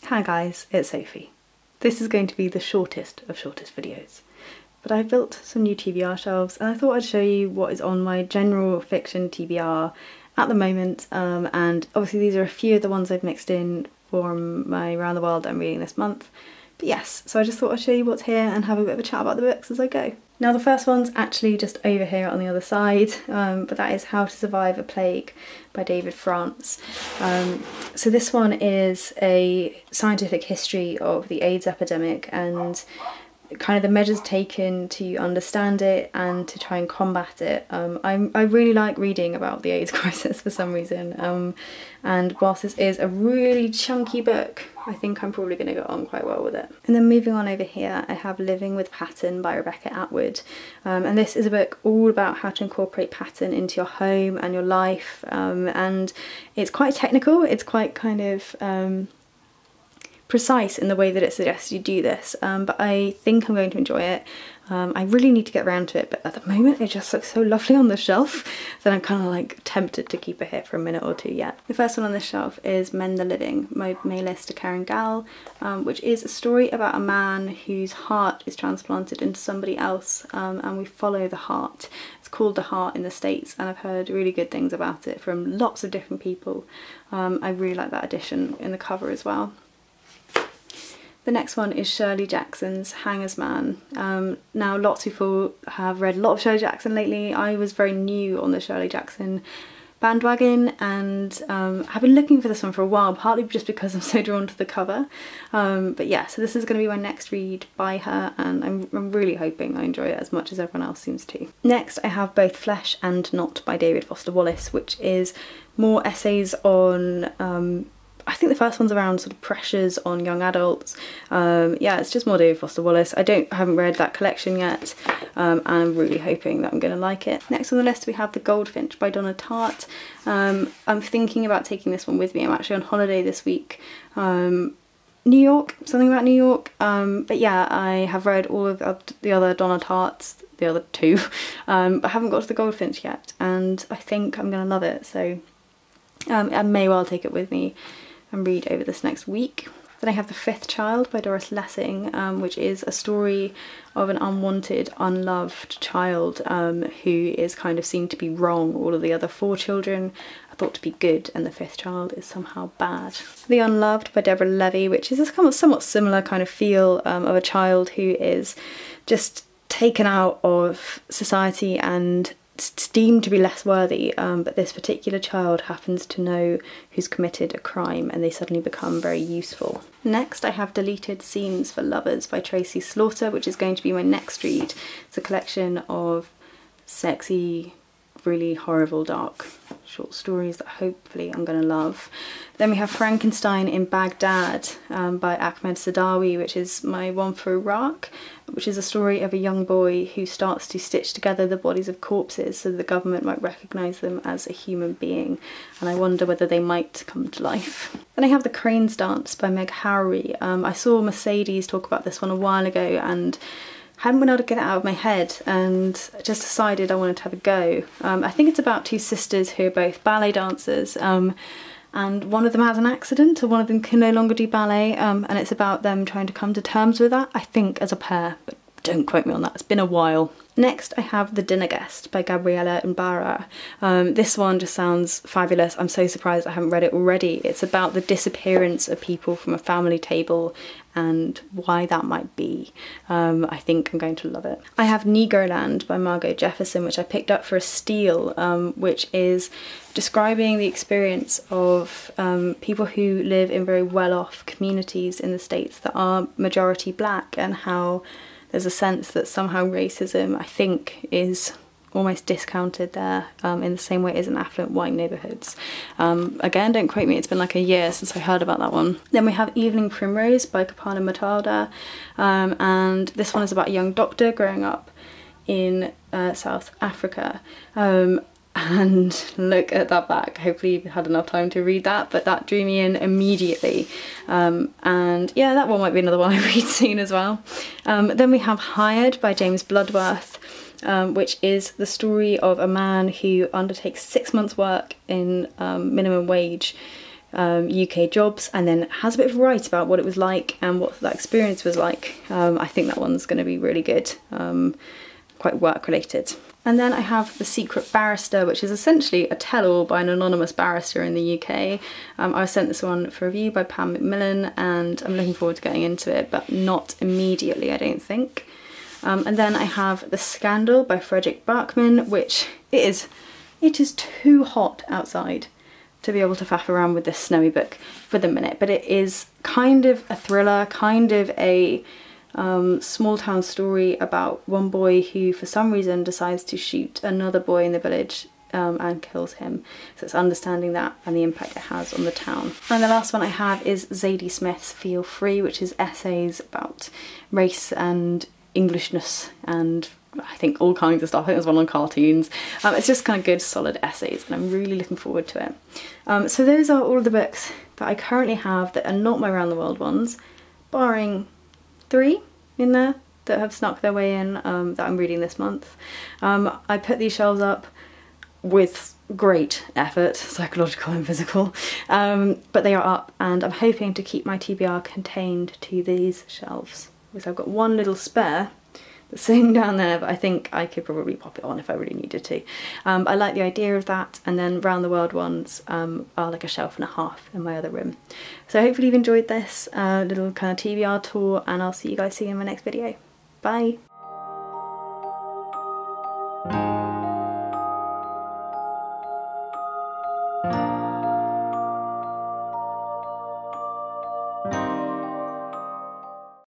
Hi guys, it's Sophie. This is going to be the shortest of shortest videos, but I built some new TBR shelves and I thought I'd show you what is on my general fiction TBR at the moment, and obviously these are a few of the ones I've mixed in for my Around the World that I'm reading this month. But yes, so I just thought I'd show you what's here and have a bit of a chat about the books as I go. Now the first one's actually just over here on the other side, but that is How to Survive a Plague by David France. So this one is a scientific history of the AIDS epidemic and kind of the measures taken to understand it and to try and combat it. I really like reading about the AIDS crisis for some reason, and whilst this is a really chunky book, I think I'm probably going to get on quite well with it. And then moving on over here, I have Living with Pattern by Rebecca Atwood, and this is a book all about how to incorporate pattern into your home and your life, and it's quite technical, it's quite kind of precise in the way that it suggests you do this, but I think I'm going to enjoy it. I really need to get around to it, but at the moment it just looks so lovely on the shelf that I'm kind of like tempted to keep it here for a minute or two yet. The first one on this shelf is Mend the Living by Maylista Karen Gall, which is a story about a man whose heart is transplanted into somebody else, and we follow the heart. It's called The Heart in the States, and I've heard really good things about it from lots of different people. I really like that edition in the cover as well. The next one is Shirley Jackson's Hangers Man. Now lots of people have read a lot of Shirley Jackson lately. I was very new on the Shirley Jackson bandwagon and have been looking for this one for a while, partly just because I'm so drawn to the cover. But yeah, so this is going to be my next read by her, and I'm really hoping I enjoy it as much as everyone else seems to. Next I have Both Flesh and Not by David Foster Wallace, which is more essays on I think the first one's around sort of pressures on young adults. Yeah, it's just more David Foster Wallace. I haven't read that collection yet, and I'm really hoping that I'm going to like it. Next on the list we have The Goldfinch by Donna Tartt. I'm thinking about taking this one with me. I'm actually on holiday this week. New York, something about New York. But yeah, I have read all of the other Donna Tartt's, the other two, but I haven't got to The Goldfinch yet, and I think I'm going to love it, so I may well take it with me and read over this next week. Then I have The Fifth Child by Doris Lessing, which is a story of an unwanted, unloved child who is kind of seen to be wrong. All of the other four children are thought to be good and the fifth child is somehow bad. The Unloved by Deborah Levy, which is a somewhat similar kind of feel of a child who is just taken out of society and deemed to be less worthy, but this particular child happens to know who's committed a crime and they suddenly become very useful. Next I have Deleted Scenes for Lovers by Tracy Slaughter, which is going to be my next read. It's a collection of sexy, really horrible, dark short stories that hopefully I'm going to love. Then we have Frankenstein in Baghdad by Ahmed Sadawi, which is my one for Iraq, which is a story of a young boy who starts to stitch together the bodies of corpses so the government might recognise them as a human being, and I wonder whether they might come to life. Then I have The Crane's Dance by Meg Howry. I saw Mercedes talk about this one a while ago and hadn't been able to get it out of my head, and just decided I wanted to have a go. I think it's about two sisters who are both ballet dancers, and one of them has an accident, or one of them can no longer do ballet, and it's about them trying to come to terms with that, I think, as a pair, but don't quote me on that, it's been a while. Next I have The Dinner Guest by Gabriella Ibarra. This one just sounds fabulous. I'm so surprised I haven't read it already. It's about the disappearance of people from a family table and why that might be. I think I'm going to love it. I have Negroland by Margot Jefferson, which I picked up for a steal, which is describing the experience of people who live in very well-off communities in the States that are majority black, and how there's a sense that somehow racism, I think, is almost discounted there in the same way it is in affluent white neighbourhoods. Again, don't quote me, it's been like a year since I heard about that one. Then we have Evening Primrose by Kapana Matalda, and this one is about a young doctor growing up in South Africa. And look at that back, hopefully you've had enough time to read that, but that drew me in immediately. And yeah, that one might be another one I read soon as well. Then we have Hired by James Bloodworth, which is the story of a man who undertakes 6 months work in minimum wage UK jobs, and then has a bit of a write about what it was like and what that experience was like. I think that one's going to be really good, quite work related. And then I have The Secret Barrister, which is essentially a tell-all by an anonymous barrister in the UK. I was sent this one for review by Pam Macmillan, and I'm looking forward to getting into it, but not immediately, I don't think. And then I have The Scandal by Frederick Bachman, which it is too hot outside to be able to faff around with this snowy book for the minute, but it is kind of a thriller, kind of a small town story about one boy who for some reason decides to shoot another boy in the village and kills him. So it's understanding that and the impact it has on the town. And the last one I have is Zadie Smith's Feel Free, which is essays about race and Englishness and I think all kinds of stuff. I think there's one on cartoons. It's just kind of good solid essays, and I'm really looking forward to it. So those are all of the books that I currently have that are not my Around the World ones, barring 3 in there that have snuck their way in that I'm reading this month. I put these shelves up with great effort, psychological and physical, but they are up, and I'm hoping to keep my TBR contained to these shelves. Because I've got one little spare that's sitting down there, but I think I could probably pop it on if I really needed to. I like the idea of that, and then Round the World ones are like a shelf and a half in my other room. So hopefully you've enjoyed this little kind of TBR tour, and I'll see you guys soon in my next video. Bye!